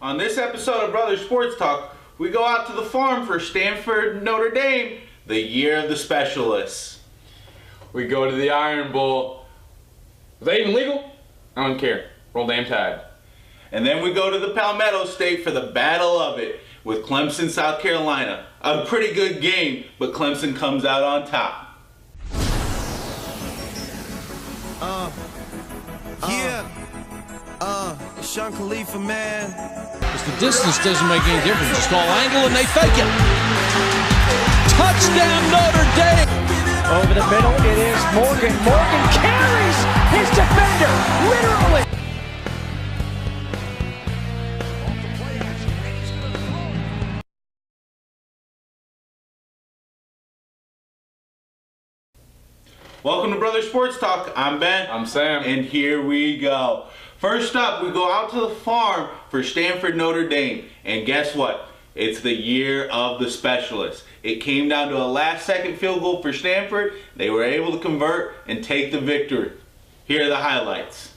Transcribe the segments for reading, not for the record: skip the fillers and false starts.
On this episode of Brother Sports Talk, we go out to the farm for Stanford, Notre Dame, the year of the specialists. We go to the Iron Bowl. Is that even legal? I don't care. Roll damn tide. And then we go to the Palmetto State for the Battle of It with Clemson, South Carolina. A pretty good game, but Clemson comes out on top. Sean Khalifa, man. Because the distance doesn't make any difference. Just call angle and they fake it. Touchdown Notre Dame. Over the middle, it is Morgan. Morgan carries his defender, literally. Welcome to Brother Sports Talk. I'm Ben. I'm Sam. And here we go. First up, we go out to the farm for Stanford, Notre Dame. And guess what? It's the year of the specialists. It came down to a last-second field goal for Stanford. They were able to convert and take the victory. Here are the highlights.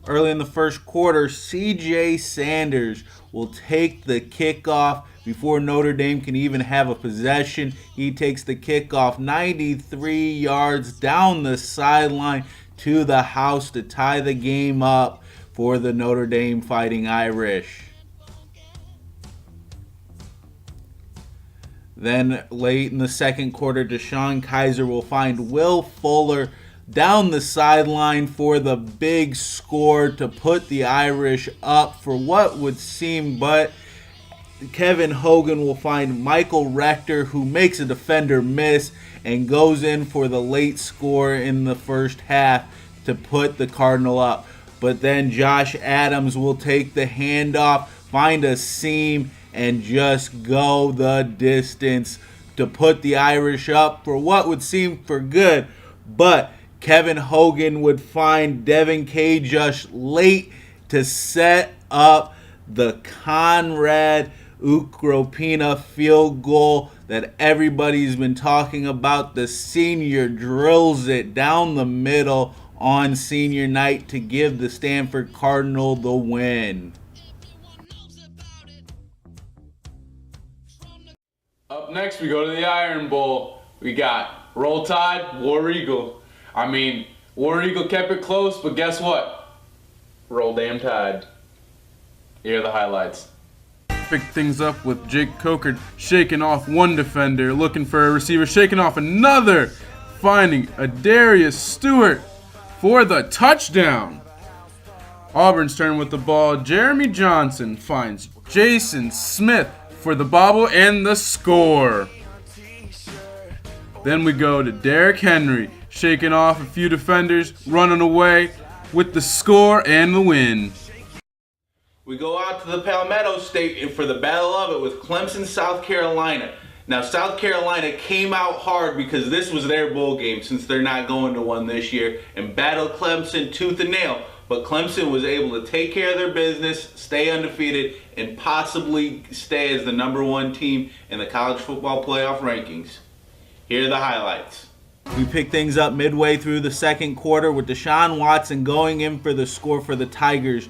Early in the first quarter, C.J. Sanders will take the kickoff before Notre Dame can even have a possession. He takes the kickoff 93 yards down the sideline to the house to tie the game up for the Notre Dame Fighting Irish. Then late in the second quarter, Deshaun Kaiser will find Will Fuller down the sideline for the big score to put the Irish up for what would seem, but Kevin Hogan will find Michael Rector, who makes a defender miss and goes in for the late score in the first half to put the Cardinal up. But then Josh Adams will take the handoff, find a seam, and just go the distance to put the Irish up for what would seem for good. But Kevin Hogan would find Devin K. just late to set up the Conrad Ukropina field goal that everybody's been talking about. The senior drills it down the middle on senior night to give the Stanford Cardinal the win. Up next, we go to the Iron Bowl. We got Roll Tide, War Eagle. War Eagle kept it close, but guess what? Roll damn tide. Here are the highlights. Pick things up with Jake Coker shaking off one defender, looking for a receiver, shaking off another, finding Adarius Stewart for the touchdown. Auburn's turn with the ball. Jeremy Johnson finds Jason Smith for the bobble and the score. Then we go to Derrick Henry, shaking off a few defenders, running away with the score and the win. We go out to the Palmetto State for the Battle of It with Clemson, South Carolina. Now, South Carolina came out hard because this was their bowl game since they're not going to one this year and battled Clemson tooth and nail. But Clemson was able to take care of their business, stay undefeated, and possibly stay as the #1 team in the college football playoff rankings. Here are the highlights. We pick things up midway through the second quarter with Deshaun Watson going in for the score for the Tigers.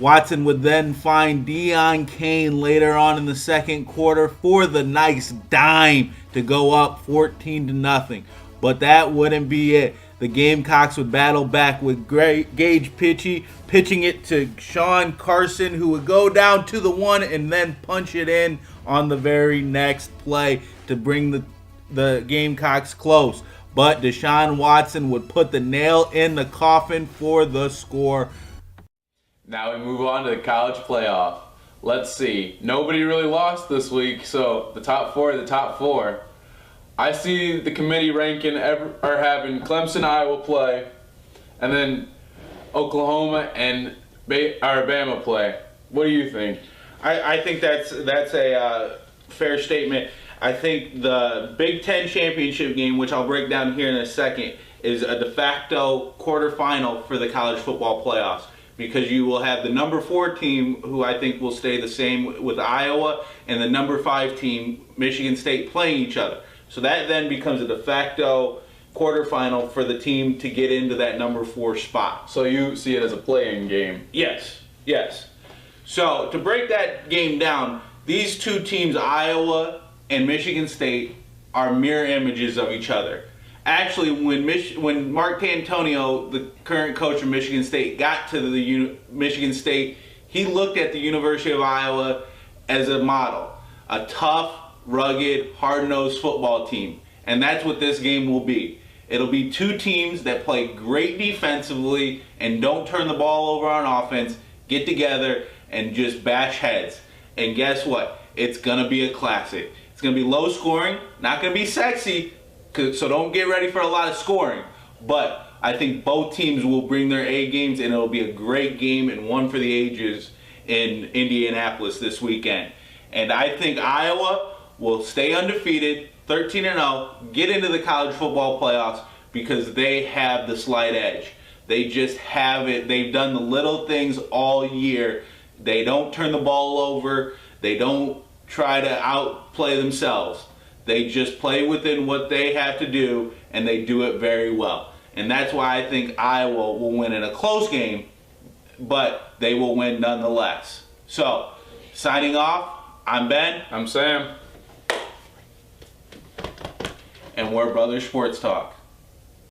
Watson would then find Deion Kane later on in the second quarter for the nice dime to go up 14-0. But that wouldn't be it. The Gamecocks would battle back with Gage pitching it to Sean Carson, who would go down to the one and then punch it in on the very next play to bring the Gamecocks close. But Deshaun Watson would put the nail in the coffin for the score. Now we move on to the college playoff. Let's see. Nobody really lost this week, so the top four are the top four. I see the committee ranking are having Clemson, Iowa play, and then Oklahoma and Alabama play. What do you think? I think that's a fair statement. I think the Big Ten championship game, which I'll break down here in a second, is a de facto quarterfinal for the college football playoffs, because you will have the #4 team, who I think will stay the same with Iowa, and the #5 team, Michigan State, playing each other. So that then becomes a de facto quarterfinal for the team to get into that #4 spot. So you see it as a play-in game? Yes, yes. So to break that game down, these two teams, Iowa and Michigan State, are mirror images of each other. Actually, when Mark D'Antonio, the current coach of Michigan State, got to the Michigan State, he looked at the University of Iowa as a model. A tough, rugged, hard-nosed football team. And that's what this game will be. It'll be two teams that play great defensively and don't turn the ball over on offense, get together, and just bash heads. And guess what? It's going to be a classic. It's going to be low scoring, not going to be sexy, so don't get ready for a lot of scoring. But I think both teams will bring their A games, and it'll be a great game and one for the ages in Indianapolis this weekend. And I think Iowa will stay undefeated, 13-0, get into the college football playoffs because they have the slight edge. They just have it. They've done the little things all year. They don't turn the ball over. They don't try to outplay themselves. They just play within what they have to do, and they do it very well. And that's why I think Iowa will win in a close game, but they will win nonetheless. So, signing off, I'm Ben. I'm Sam. And we're Brothers Sports Talk.